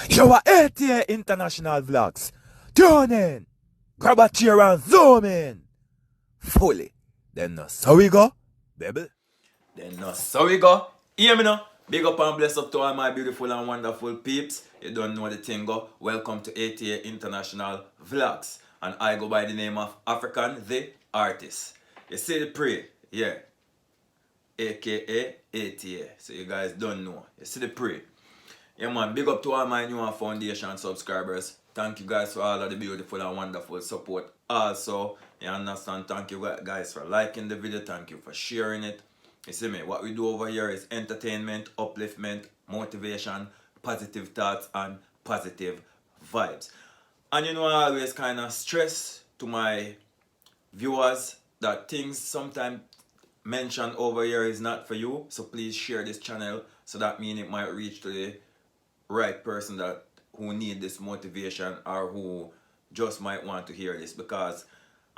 Your ATA International Vlogs. Tune in. Grab a chair and zoom in. Fully. Then so we go, baby. Then so we go. Hear me now. Big up and bless up to all my beautiful and wonderful peeps. You don't know the thing go. Welcome to ATA International Vlogs. And I go by the name of African the Artist. You see the pre? Yeah. AKA ATA. So you guys don't know. You see the pre? Yeah man, big up to all my new foundation subscribers. Thank you guys for all of the beautiful and wonderful support. Also, you understand, thank you guys for liking the video. Thank you for sharing it. You see me, what we do over here is entertainment, upliftment, motivation, positive thoughts and positive vibes. And you know, I always kind of stress to my viewers that things sometimes mentioned over here is not for you. So please share this channel so that means it might reach to the right person that who need this motivation or who just might want to hear this, because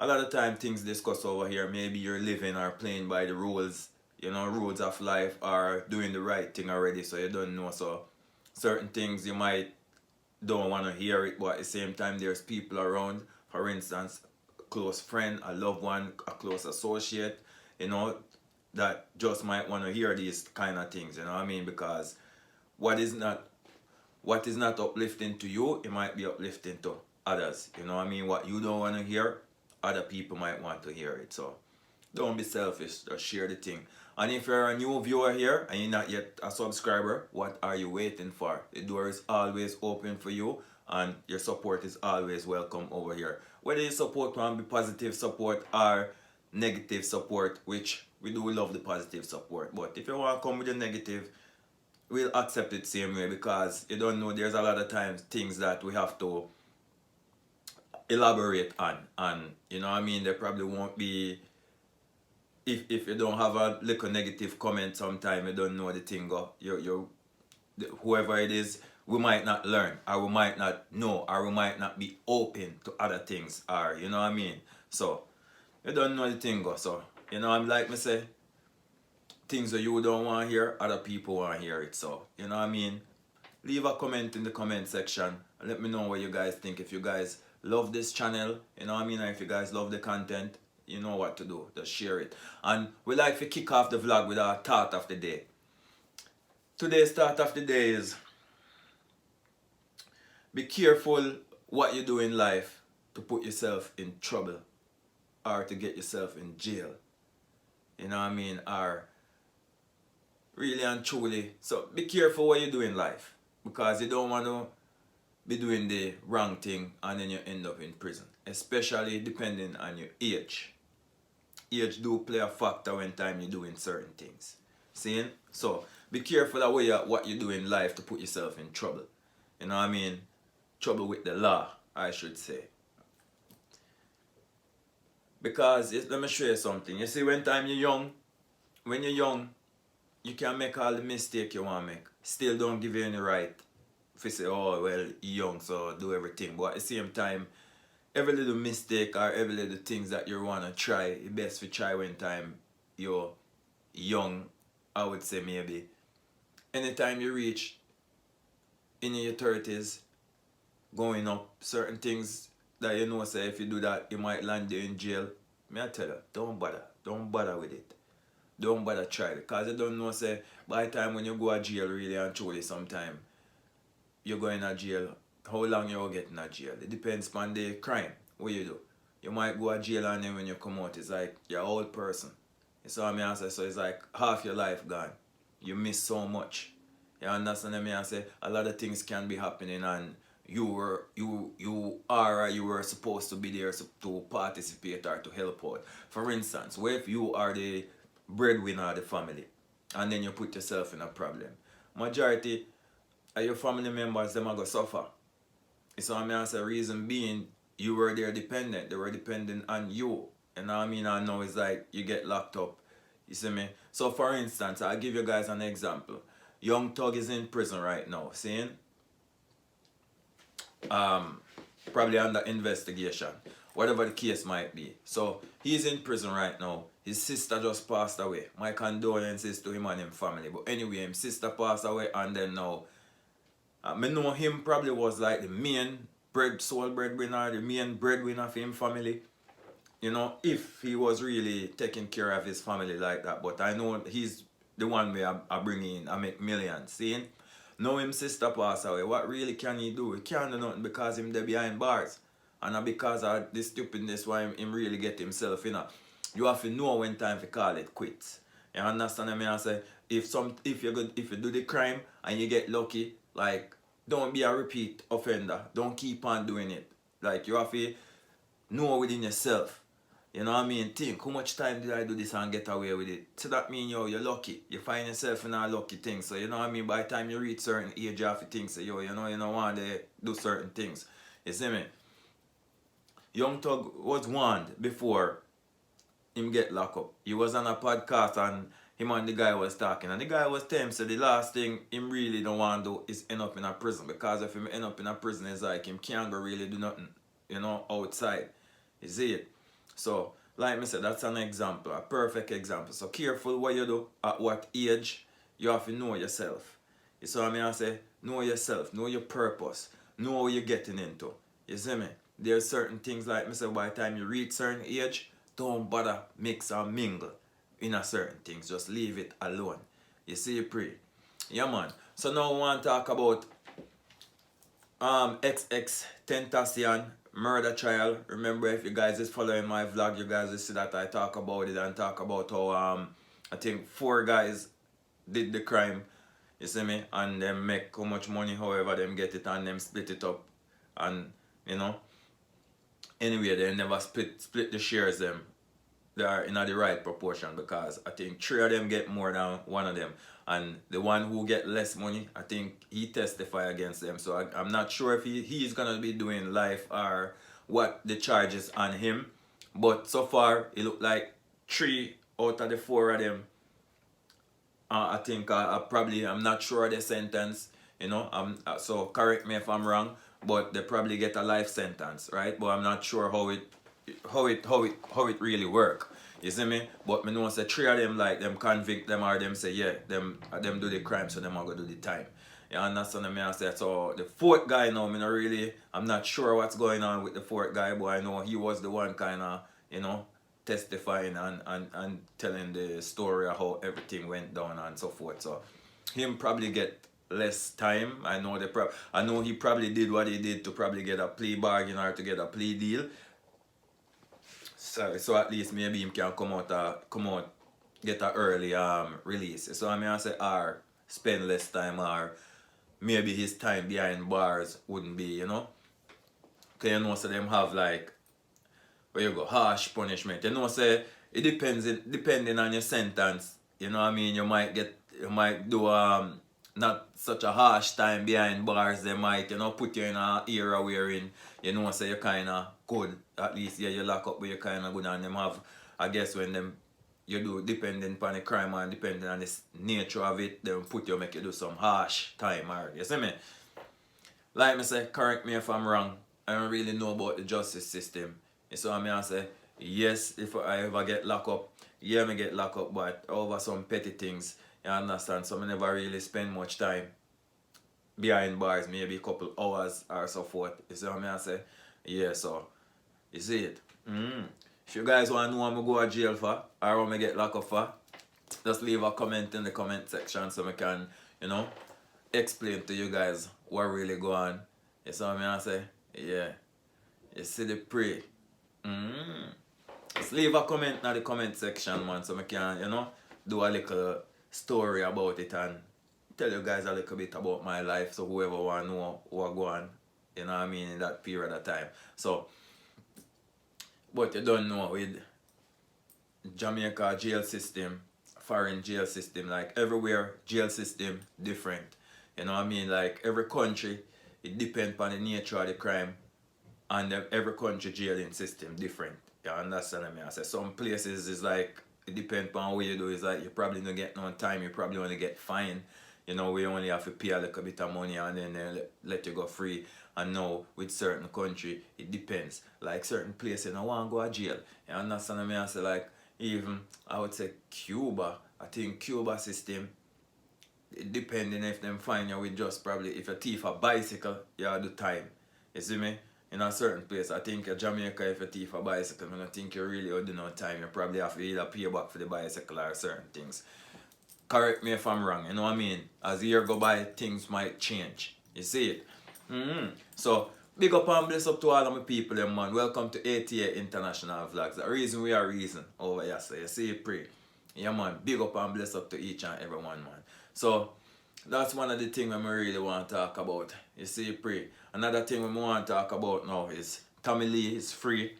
a lot of time things discussed over here, maybe you're living or playing by the rules, you know, rules of life, or doing the right thing already, so you don't know. So certain things you might don't want to hear it, but at the same time there's people around, for instance, a close friend, a loved one, a close associate, you know, that just might want to hear these kind of things, you know what I mean? Because what is not uplifting to you, it might be uplifting to others. You know what I mean? What you don't want to hear, other people might want to hear it. So don't be selfish, just share the thing. And if you're a new viewer here and you're not yet a subscriber, what are you waiting for? The door is always open for you and your support is always welcome over here. Whether you support can be positive support or negative support, which we do love the positive support. But if you want to come with the negative, we'll accept it same way, because you don't know, there's a lot of times things that we have to elaborate on, and you know what I mean, there probably won't be, if you don't have a little negative comment sometime, you don't know the thing go, whoever it is, we might not learn, or we might not know, or we might not be open to other things, or you know what I mean. So you don't know the thing go. So you know, I'm like me say, things that you don't want to hear, other people want to hear it. So, you know what I mean? Leave a comment in the comment section and let me know what you guys think. If you guys love this channel, you know what I mean? And if you guys love the content, you know what to do. Just share it. And we like to kick off the vlog with our thought of the day. Today's thought of the day is, be careful what you do in life to put yourself in trouble or to get yourself in jail. You know what I mean? Or really and truly. So be careful what you do in life, because you don't want to be doing the wrong thing and then you end up in prison, especially depending on your age. Age do play a factor when time you're doing certain things. See? So be careful what you do in life to put yourself in trouble. You know what I mean? Trouble with the law, I should say. Because let me show you something. You see, when you're young, you can make all the mistake you want to make. Still don't give you any right if you say, oh, well, you're young, so do everything. But at the same time, every little mistake or every little things that you want to try, it's best to try when time you're young, I would say maybe. Anytime you reach in your 30s, going up, certain things that you know, say if you do that, you might land you in jail. May I tell you, don't bother. Don't bother with it. Don't bother try it, because you don't know, say, by the time when you go to jail, really and truly, sometime you're going to jail, how long you'll get in a jail. It depends on the crime, what you do. You might go to jail and then when you come out, it's like you're an old person. You see what I say? So it's like half your life gone. You miss so much. You understand what I say? A lot of things can be happening and you were supposed to be there to participate or to help out. For instance, what if you are the breadwinner of the family and then you put yourself in a problem? Majority of your family members, them are going to suffer. So I say, reason being, you were their dependent. They were dependent on you. You know what I mean? I know it's like you get locked up. You see me? So for instance, I'll give you guys an example. Young Thug is in prison right now, seeing? Probably under investigation, whatever the case might be. So he's in prison right now. His sister just passed away. My condolences to him and his family. But anyway, his sister passed away, and then now I know him probably was like the main sole breadwinner, the main breadwinner for him family. You know, if he was really taking care of his family like that. But I know he's the one where I bring in, I make millions. Seeing? Now him sister pass away. What really can he do? He can't do nothing because him there behind bars. And not because of this stupidness why him really get himself, you know. You have to know when time to call it quits. You understand what I mean? I say if you do the crime and you get lucky, like don't be a repeat offender. Don't keep on doing it. Like you have to know within yourself. You know what I mean? Think, how much time did I do this and get away with it? So that means, you're lucky. You find yourself in a lucky thing. So, you know what I mean? By the time you reach certain age, you have to think, so, you don't want to do certain things. You see me? Young Thug was warned before him get locked up. He was on a podcast and him and the guy was talking. And the guy was telling him, so the last thing him really don't want to do is end up in a prison. Because if him end up in a prison, it's like him can't go really do nothing, outside. You see it? So, like I said, that's an example, a perfect example. So, careful what you do, at what age, you have to know yourself. You see what I mean? I say, know yourself, know your purpose, know what you're getting into. You see me? There's certain things, like I said, by the time you reach certain age, don't bother mix or mingle in a certain things. Just leave it alone. You see, you pray. Yeah, man. So, now I want to talk about Xxxtentacion murder trial. Remember, if you guys is following my vlog, you guys will see that I talk about it and talk about how I think 4 guys did the crime, you see me, and them make how much money, however them get it, and them split it up, and anyway they never split the shares them. They are in the right proportion, because I think 3 of them get more than 1 of them, and the one who get less money, I think he testify against them. So I'm not sure if he's gonna be doing life or what the charges on him, but so far it look like 3 out of the 4 of them, I think I'm not sure the sentence, so correct me if I'm wrong, but they probably get a life sentence, right? But I'm not sure how it really work. You see me? But me know say 3 of them, like, them convict them, or them say, yeah, them do the crime, so them are gonna do the time. You understand what I say? So the 4th guy now, I'm not sure what's going on with the 4th guy, but I know he was the one kinda, testifying and telling the story of how everything went down and so forth. So him probably get less time. I know he probably did what he did to probably get a plea bargain or to get a plea deal. So at least maybe him can come out get an early release. So I say, or spend less time, or maybe his time behind bars wouldn't be, Cause so them have, like, where you go, harsh punishment. Say it depends, depending on your sentence. You know what I mean? You might do not such a harsh time behind bars. They might, put you in an era wherein, say you're kinda good. At least, yeah, you lock up, but you're kinda good, and them have, I guess, when them you do, depending on the crime and depending on the nature of it, they make you do some harsh time, or you see me? Like me say, correct me if I'm wrong, I don't really know about the justice system. So I say, yes, if I ever get locked up, yeah, me get locked up, but over some petty things, you understand? So I never really spend much time behind bars, maybe a couple hours or so forth. You see what I say? Yeah, so, you see it? If you guys want to know what I'm going to jail for, or what I get locked up for, just leave a comment in the comment section so I can, explain to you guys what really go on. You see what I say? Yeah. You see the prey. Just leave a comment in the comment section, man, so I can, do a little story about it and tell you guys a little bit about my life, so whoever want to know what go on, in that period of time. So, but you don't know, with Jamaica jail system, foreign jail system, like everywhere jail system different. Like every country, it depends on the nature of the crime, and every country jailing system different. You understand what I say? Some places is like, it depends on what you do. It's like you probably don't get no time, you probably only get fined. We only have to pay a little bit of money and then let you go free. And now with certain country, it depends. Like certain places, I want to go to jail. You understand what I say? Like even I would say Cuba. I think Cuba system, depending if them find you with just probably, if you thief a bicycle, you do time. You see me? In a certain place, I think in Jamaica, if you thief a bicycle, I don't think you really would do no time. You probably have to either pay back for the bicycle or certain things. Correct me if I'm wrong, you know what I mean? As the year go by, things might change. You see it? So, big up and bless up to all of my people, them man. Welcome to ATA International Vlogs. The reason we are reason over here, so you see it, pray. Yeah, man. Big up and bless up to each and every one, man. So, that's one of the things I really want to talk about. You see, pray. Another thing we want to talk about now is Tommy Lee is free.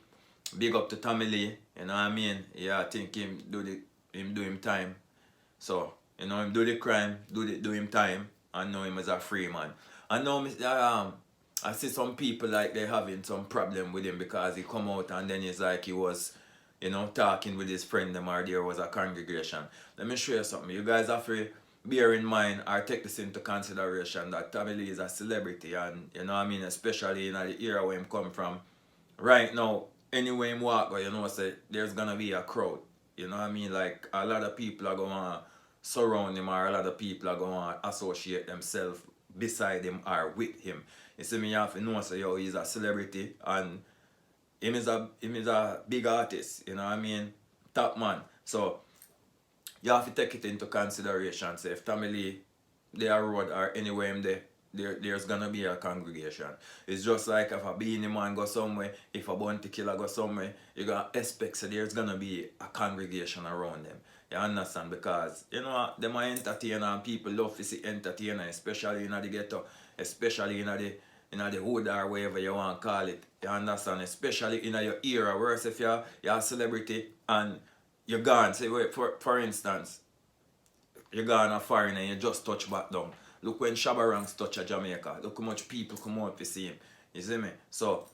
Big up to Tommy Lee. You know what I mean? Yeah, I think him do him time. So, you know, him do the crime, do him time, and know him as a free man. I know I see some people like they having some problem with him because he come out and then it's like he was, you know, talking with his friend them or there was a congregation. Let me show you something. You guys have to bear in mind or take this into consideration that Tommy Lee is a celebrity, and you know what I mean, especially in the era where him come from. Right now, anywhere him walk, you know, say there's gonna be a crowd. You know what I mean? Like a lot of people are gonna surround him, or a lot of people are gonna associate themselves beside him or with him. You see me, you have to know, so yo, he's a celebrity and him is a big artist, you know what I mean? Top man. So you have to take it into consideration. So if Tommy Lee, they are road or anywhere him there's gonna be a congregation. It's just like if a Beanie Man go somewhere, if a Bounty Killer go somewhere, you're gonna expect so there's gonna be a congregation around them. You understand? Because you know them are entertainer and people love to see entertainer, especially in the ghetto, especially in the hood or wherever you want to call it. You understand? Especially in your era. Whereas if you're a celebrity and you're gone, say for instance, you're gone a foreign and you just touch back down. Look when Shabba Ranks touch a Jamaica. Look how much people come out to see him. You see me? So,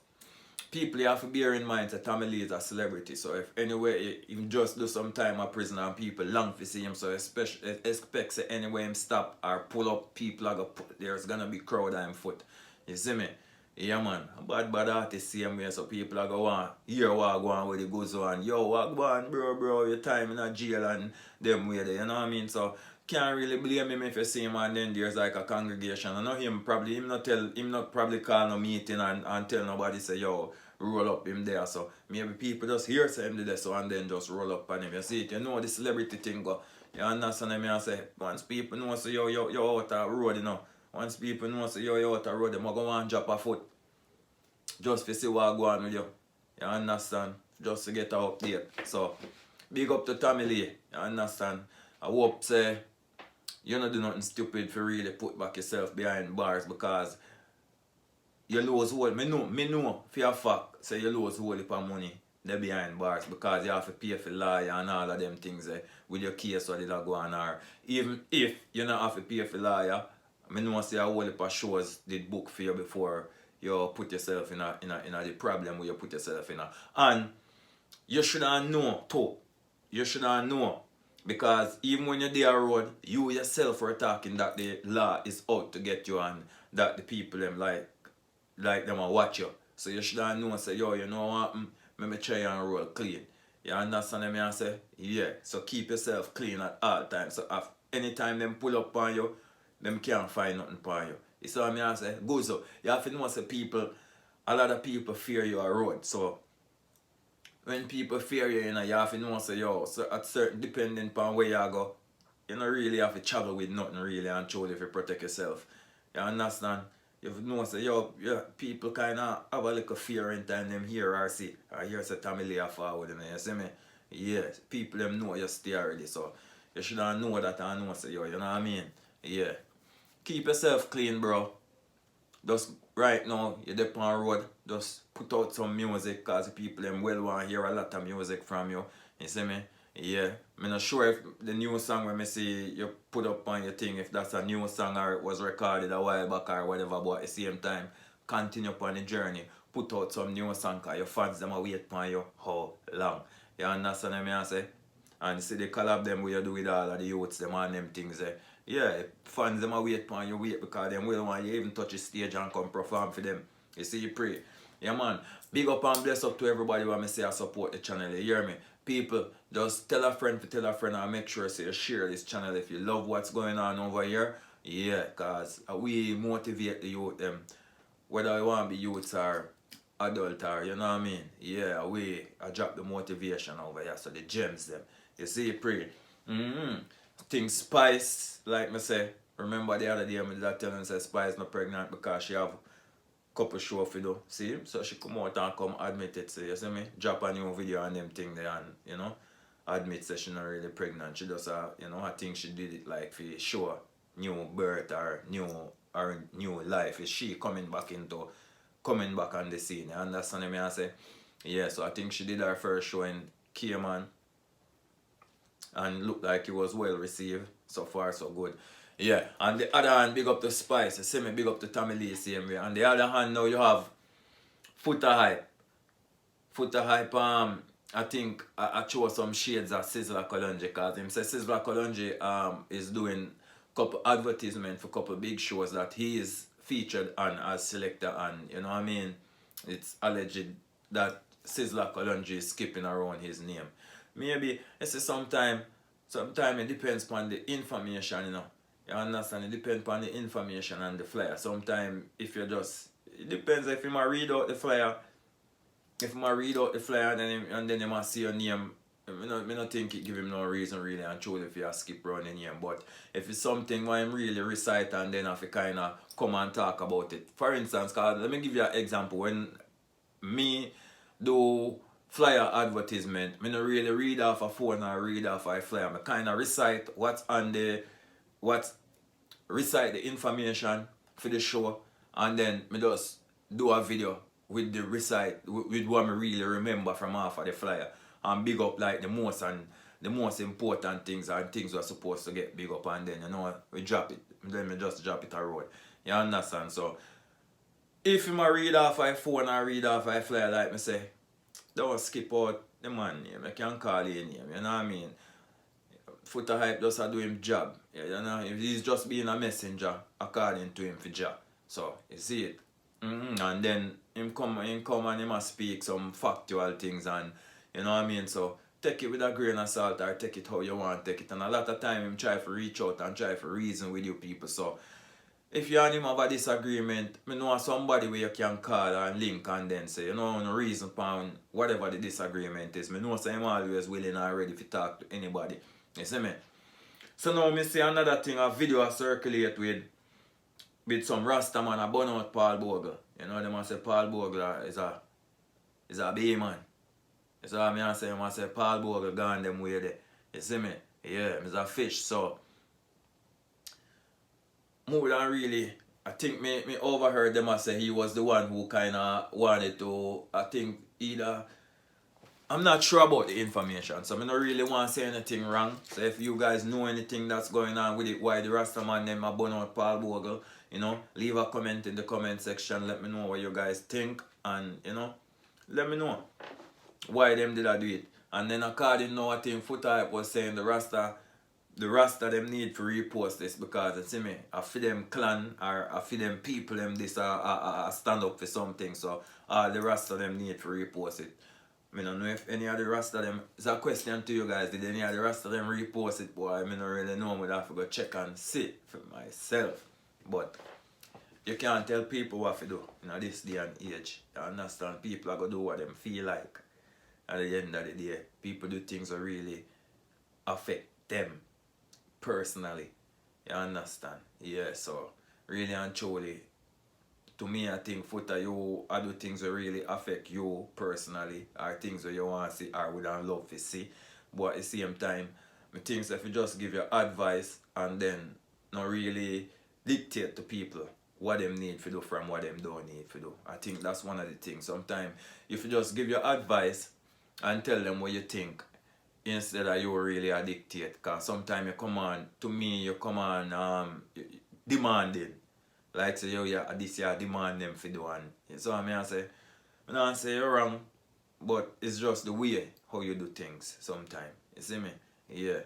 people you have to bear in mind that Tommy Lee is a celebrity. So, if anyway, you just do some time in prison and people long to see him, so especially expect that anywhere him stop or pull up, people are there's gonna be crowd on foot. You see me? Yeah, man. Bad artist same way, so people are going on, hear what go on with the goes on. Yo, what go on, bro, your time in a jail and them way there, you know what I mean? So, can't really blame him if you see him and then there's like a congregation. I know him not probably call no meeting and tell nobody say, yo, roll up him there. So maybe people just hear say him there so and then just roll up on him. You see it, you know the celebrity thing go. You understand me? I say, once people know say yo out the road, you know. Once people know say yo out the road, them go and drop a foot. Just to see what go on with you. You understand? Just to get an update. So big up to Tommy Lee. You understand? I hope say you don't do nothing stupid for really put back yourself behind bars, because you lose hold. Me know for a fact, say you lose hold of money there behind bars, because you have to pay for lawyer and all of them things with your case or did go on, or even if you don't have to pay for lawyer, I know say a whole heap of shows did book for you before you put yourself in the problem where you put yourself in. And you should know too. You should know. Because even when you're there road, you yourself are talking that the law is out to get you and that the people them like them and watch you. So you should know say, yo, you know what, let me try and roll clean. You understand me? I say, yeah. So keep yourself clean at all times. So anytime them pull up on you, them can't find nothing on you. You see what I say? Go so. You have to know say a lot of people fear you on road. So when people fear you, you have to know say, yo, so at certain, depending upon where you go, you don't really have to travel with nothing really and truly if you protect yourself. You understand? You have to know say, yo, yeah, people kind of have a little fear in time them hear or see. Or hear say Tommy Lee forward, you see me? Yes, people them know you stay already, so you should know that and know say, yo, you know what I mean? Yeah. Keep yourself clean, bro. Just right now, you're there on the road, just put out some music, because the people them well want to hear a lot of music from you. You see me? Yeah. I'm not sure if the new song when I see you put up on your thing, if that's a new song or it was recorded a while back or whatever, but at the same time, continue upon the journey. Put out some new song, because your fans them are wait for you how long. You understand what I say? And see the collab them we do with all of the youths them and them things. Yeah, fans them are wait for you wait, because them will want you even touch the stage and come perform for them. You see, you pray. Yeah, man. Big up and bless up to everybody when I say I support the channel. You hear me? People, just tell a friend to tell a friend and make sure so you share this channel if you love what's going on over here. Yeah, because we motivate the youth them. Whether you want to be youths or adult or, you know what I mean? Yeah, I drop the motivation over here. So the gems them. You see, pray. Things Spice, like me say. Remember the other day I did tell her say Spice not pregnant because she have couple show for do. See? So she come out and come admit it. So you see me? Drop a new video and them thing there and, you know, admit that she not really pregnant. She just you know, I think she did it like for show new birth or new life. Is she coming back on the scene. You understand me? I say? Yeah, so I think she did her first show in Cayman and looked like it was well received. So far so good. Yeah, and the other hand, big up to Spice. You see me, big up to Tommy Lee, same way. And the other hand, now you have Foota Hype. Foota Hype, I think I chose some shades of Sizzla Kolonji because him say Sizzla Kolonji is doing couple advertisement for couple big shows that he is featured on as selector, and you know what I mean? It's alleged that Sizzla Kolonji is skipping around his name. Maybe it's sometimes it depends upon the information, you know. You understand? It depends upon the information and the flyer. Sometimes if you just, it depends if you might read out the flyer. If you might read out the flyer and then you might see your name, I don't think it give him no reason really and truly if you skip around the name. But if it's something where I'm really recite and then have to kind of come and talk about it. For instance, cause let me give you an example. When me do flyer advertisement, I don't really read off a phone or read off a flyer. I kind of recite recite the information for the show and then me just do a video with the recite with what I really remember from half of the flyer and big up like the most important things and things we're supposed to get big up, and then you know we drop it. Then we just drop it a road. You understand? So if you might read off a phone or read off a flyer, like me say, don't skip out the man name. You can call your name, you know what I mean? Foota Hype just do him job. Yeah, you know, he's just being a messenger according to him for job. So you see it. And then him come and he must speak some factual things, and you know what I mean? So take it with a grain of salt or take it how you want to take it. And a lot of time him try to reach out and try to reason with you people. So if you and him have a disagreement, I know somebody where you can call and link and then say, you know, no reason upon whatever the disagreement is. I know so I'm always willing and ready to talk to anybody. You see me? So now me see another thing, a video I circulate with some Rasta man, a burn out Paul Bogle. You know them I say Paul Bogle is a bee man. You see what I say? I say Paul Bogle gone them way there. You see me? Yeah, he's a fish. So more than really, I think me overheard them I say he was the one who kinda wanted to, I think either, I'm not sure about the information, so I don't really want to say anything wrong. So if you guys know anything that's going on with it, why the Rastaman them a burn out Paul Bogle, you know, leave a comment in the comment section. Let me know what you guys think, and you know, let me know why them did I do it. And then according to I think Foota Hype was saying the Rasta them need to repost this because you see me, I feel them clan or I feel them people them this stand up for something. So the Rasta them need to repost it. I don't know if any of the rest of them, it's a question to you guys, did any of the rest of them repost it, boy? I don't really know, but I have to go check and see for myself. But you can't tell people what to do in this day and age. You understand? People are going to do what them feel like. At the end of the day, people do things that really affect them personally. You understand? Yeah, so really and truly, to me, I think Foota, you do things that really affect you personally, or things that you want to see or would love to see. But at the same time, I think if you just give your advice and then not really dictate to people what them need to do from what them don't need to do. I think that's one of the things. Sometimes if you just give your advice and tell them what you think, instead of you really a dictate, because sometimes you come on, to me, you come on demanding. Like say, yo, yeah, this year demand them for do, and so I say, I don't say you're wrong, but it's just the way how you do things sometimes. You see me? Yeah.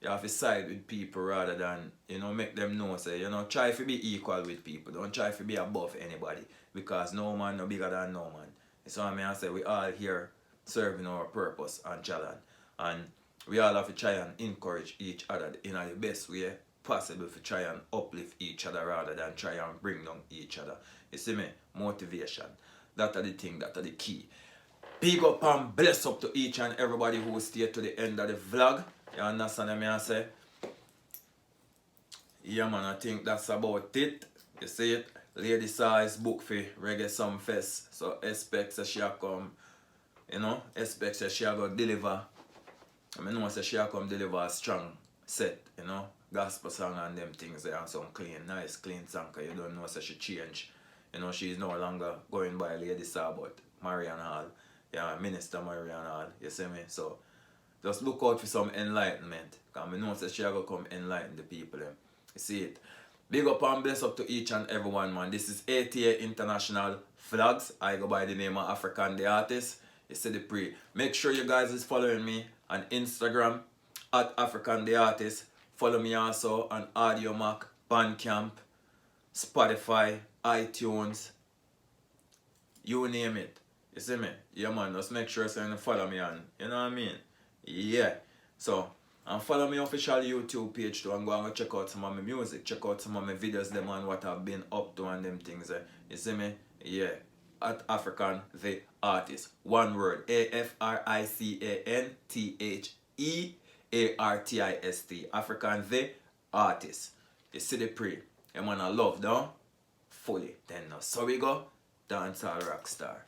You have to side with people rather than, you know, make them know, say, you know, try to be equal with people. Don't try to be above anybody. Because no man no bigger than no man. So I mean, I say we all here serving our purpose and challenge. And we all have to try and encourage each other in the best way possible to try and uplift each other rather than try and bring down each other. You see me? Motivation. That are the thing, that are the key. Big up and bless up to each and everybody who stayed to the end of the vlog. You understand what I say? Yeah man, I think that's about it. You see it? Lady size book for Reggae Some Fest. So expect that she come, you know, expect that she go deliver. I mean, know that she come deliver a strong set, you know, gospel song and them things there and some clean, nice, clean song, cause you don't know that she change. You know, she's no longer going by Lady Saw, but Marian Hall. Yeah, Minister Marian Hall, you see me? So just look out for some enlightenment. Because I know that she will come enlighten the people. You see it. Big up and bless up to each and everyone, man. This is ATA International Flags. I go by the name of African the Artist. You see the pre. Make sure you guys is following me on Instagram at African the Artist. Follow me also on Audio Mac, Bandcamp, Spotify, iTunes. You name it. You see me? Yeah man, just make sure you follow me on. You know what I mean? Yeah. So, and follow my official YouTube page too and go and check out some of my music. Check out some of my videos them and what I've been up to and them things. You see me? Yeah. At African the Artist. One word. AFRICANTHEARTIST. African the Artist. You see the pre. You man I love down? Fully. Then now. So we go. Dancehall Rockstar.